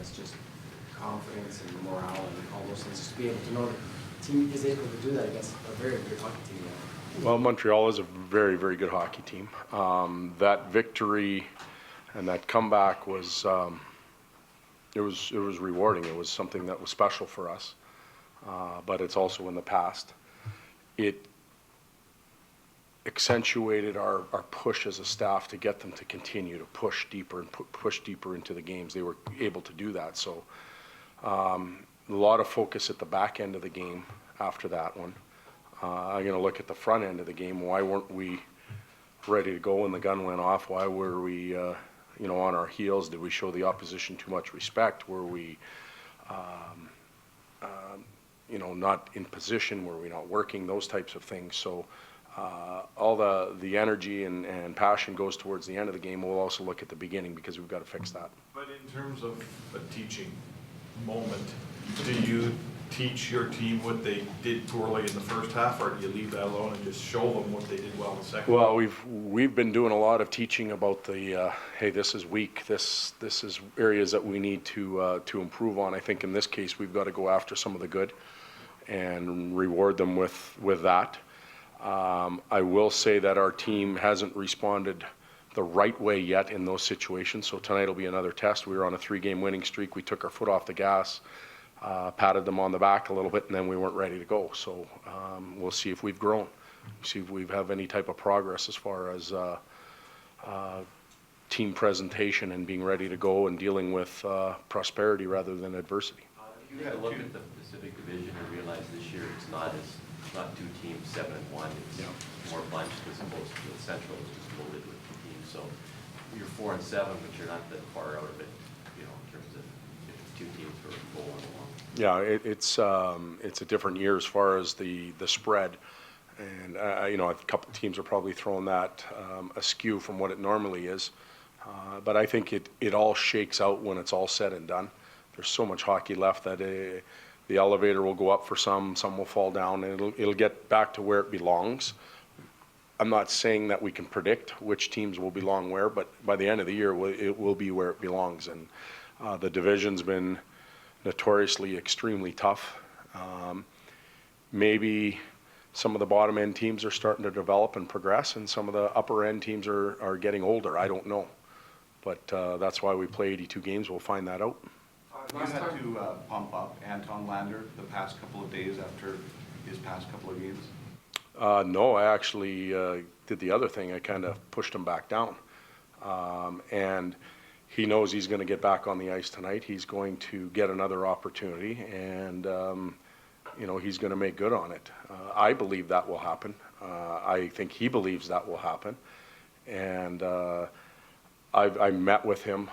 guys, just confidence and morale and all those things, just to be able to know that the team is able to do that against a very good hockey team. Well, Montreal is a very, very good hockey team. That victory and that comeback was it was rewarding. It was something that was special for us, but it's also in the past. It accentuated our push as a staff to get them to continue to push deeper and push deeper into the games. They were able to do that. So a lot of focus at the back end of the game after that one. I'm going to look at the front end of the game. Why weren't we ready to go when the gun went off? Why were we, on our heels? Did we show the opposition too much respect? Were we, not in position? Were we not working? Those types of things. So all the energy and passion goes towards the end of the game. We'll also look at the beginning because we've got to fix that. But in terms of a teaching moment, do you teach your team what they did poorly in the first half, or do you leave that alone and just show them what they did well in the second? Well, we've been doing a lot of teaching about the hey, this is weak. This is areas that we need to improve on. I think in this case we've got to go after some of the good and reward them with that. I will say that our team hasn't responded the right way yet in those situations. So tonight will be another test. We were on a 3-game winning streak. We took our foot off the gas. Patted them on the back a little bit, and then we weren't ready to go. So we'll see if we've grown, see if we have any type of progress as far as team presentation and being ready to go and dealing with prosperity rather than adversity. You had to look at the Pacific Division and realize this year it's not two teams 7-1. It's more bunched as opposed to the Central, which is loaded with two teams. So you're 4-7, but you're not that far out of it, in terms of if two teams are going along. Yeah, it's a different year as far as the spread, and a couple teams are probably throwing that askew from what it normally is, but I think it all shakes out when it's all said and done. There's so much hockey left that the elevator will go up for some will fall down, and it'll get back to where it belongs. I'm not saying that we can predict which teams will belong where, but by the end of the year it will be where it belongs, and the division's been notoriously extremely tough. Maybe some of the bottom end teams are starting to develop and progress, and some of the upper end teams are getting older. I don't know, but that's why we play 82 games. We'll find that out. You had to pump up Anton Lander the past couple of days after his past couple of games? No, I actually did the other thing. I kind of pushed him back down, and he knows he's going to get back on the ice tonight. He's going to get another opportunity, and he's going to make good on it. I believe that will happen. I think he believes that will happen, and I met with him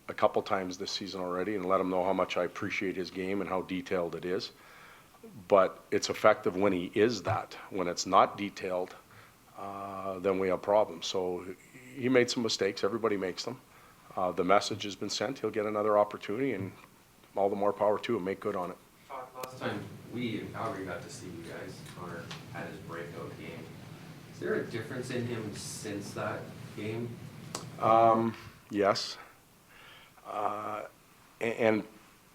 a couple times this season already and let him know how much I appreciate his game and how detailed it is. But it's effective when he is that. When it's not detailed, then we have problems. So he made some mistakes. Everybody makes them. The message has been sent. He'll get another opportunity, and all the more power to him. Make good on it. Last time we in Calgary got to see you guys, Connor had his breakout game. Is there a difference in him since that game? Yes. And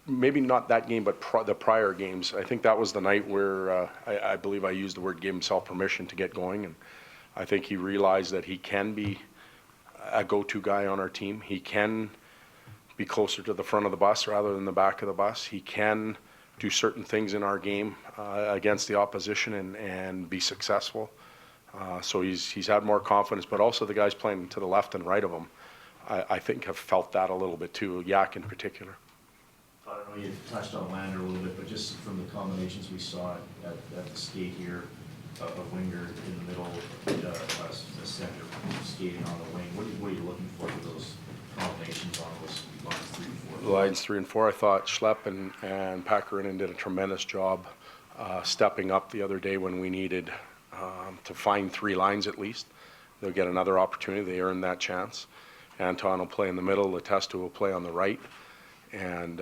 maybe not that game, but the prior games. I think that was the night where I believe I used the word gave himself permission to get going, and I think he realized that he can be a go-to guy on our team. He can be closer to the front of the bus rather than the back of the bus. He can do certain things in our game against the opposition and be successful. So he's had more confidence, but also the guys playing to the left and right of him, I think have felt that a little bit too, Yak in particular. I don't know, you've touched on Lander a little bit, but just from the combinations we saw at the skate here, a winger in the middle, a center skating on the wing, what are you looking for those combinations on those lines 3 and 4? Lines 3 and 4, I thought Schlepp and Pakarinen did a tremendous job stepping up the other day when we needed to find 3 lines at least. They'll get another opportunity. They earned that chance. Anton will play in the middle. Letestu will play on the right. And,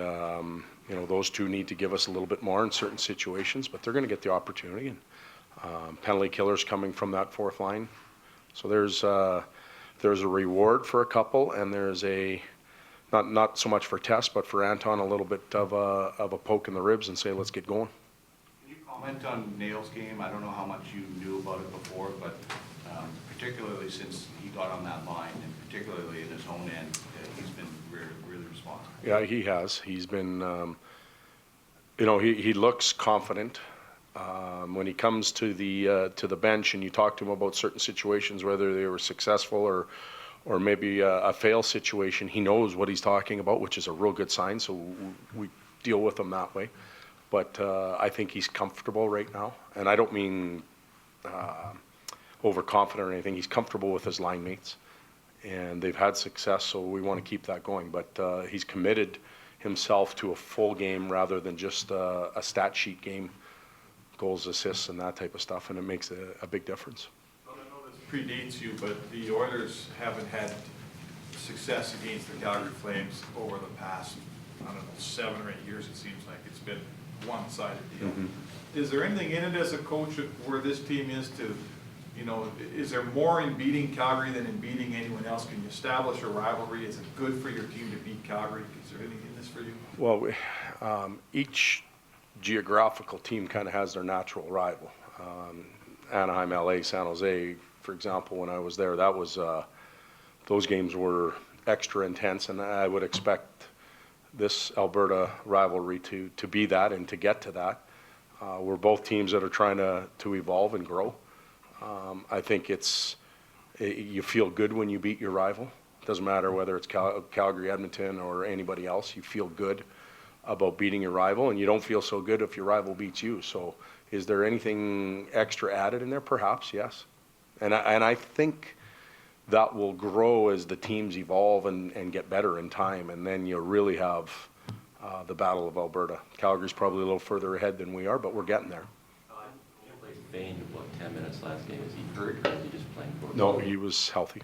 those two need to give us a little bit more in certain situations, but they're going to get the opportunity. And penalty killers coming from that 4th line. So there's a reward for a couple, and there's a not so much for Tess, but for Anton, a little bit of a poke in the ribs and say, let's get going. Can you comment on Nail's game? I don't know how much you knew about it before, but particularly since he got on that line, and particularly in his own end, he's been really responsible. Yeah, he has. He's been, he looks confident. When he comes to the bench and you talk to him about certain situations, whether they were successful or maybe a fail situation, he knows what he's talking about, which is a real good sign. So we deal with him that way. But I think he's comfortable right now, and I don't mean overconfident or anything. He's comfortable with his line mates, and they've had success, so we want to keep that going. But he's committed himself to a full game rather than just a stat sheet game, goals, assists, and that type of stuff, and it makes a big difference. Well, I know this predates you, but the Oilers haven't had success against the Calgary Flames over the past, I don't know, 7 or 8 years. It seems like it's been one-sided deal. Is there anything in it as a coach where this team is to, is there more in beating Calgary than in beating anyone else? Can you establish a rivalry? Is it good for your team to beat Calgary? Is there anything in this for you? Well, each geographical team kind of has their natural rival. Anaheim, LA, San Jose, for example, when I was there, that was those games were extra intense, and I would expect this Alberta rivalry to be that and to get to that. We're both teams that are trying to evolve and grow. I think you feel good when you beat your rival. It doesn't matter whether it's Calgary, Edmonton, or anybody else. You feel good about beating your rival, and you don't feel so good if your rival beats you. So is there anything extra added in there? Perhaps, yes. And I think that will grow as the teams evolve and get better in time, and then you really have the Battle of Alberta. Calgary's probably a little further ahead than we are, but we're getting there. He played feigned about 10 minutes last game. Is he hurt or is he just playing for? No, he was healthy.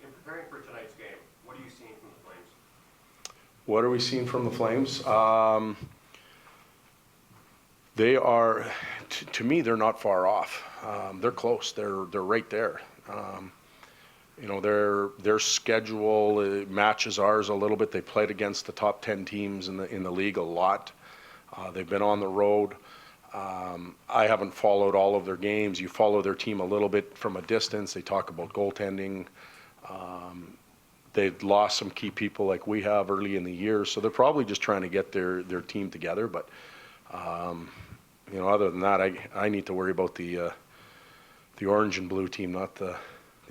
In preparing for tonight's game, what are you seeing from the Flames? What are we seeing from the Flames? They are, to me, they're not far off. They're close. They're right there. Their schedule matches ours a little bit. They played against the top 10 teams in the league a lot. They've been on the road. I haven't followed all of their games. You follow their team a little bit from a distance. They talk about goaltending. They've lost some key people like we have early in the year, so they're probably just trying to get their team together. But other than that, I need to worry about the orange and blue team, not the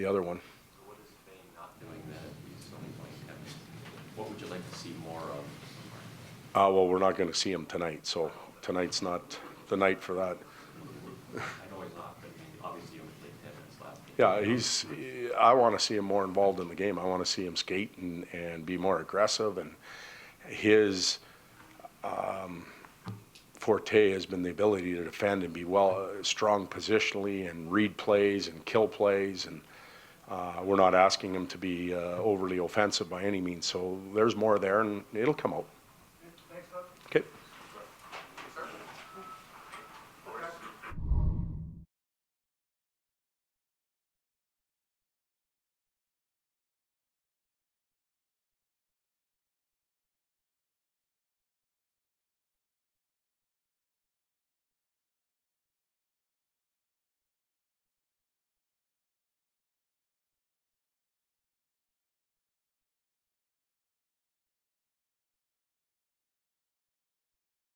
other one. So what is Spain not doing that he's only playing 10 minutes? What would you like to see more of? Well, we're not going to see him tonight, so tonight's not the night for that. I know he's not, but obviously he only played 10 minutes last game. Yeah, I want to see him more involved in the game. I want to see him skate and be more aggressive. And his forte has been the ability to defend and be strong positionally and read plays and kill plays. And we're not asking him to be overly offensive by any means. So there's more there, and it'll come out. Thanks, Todd. Okay.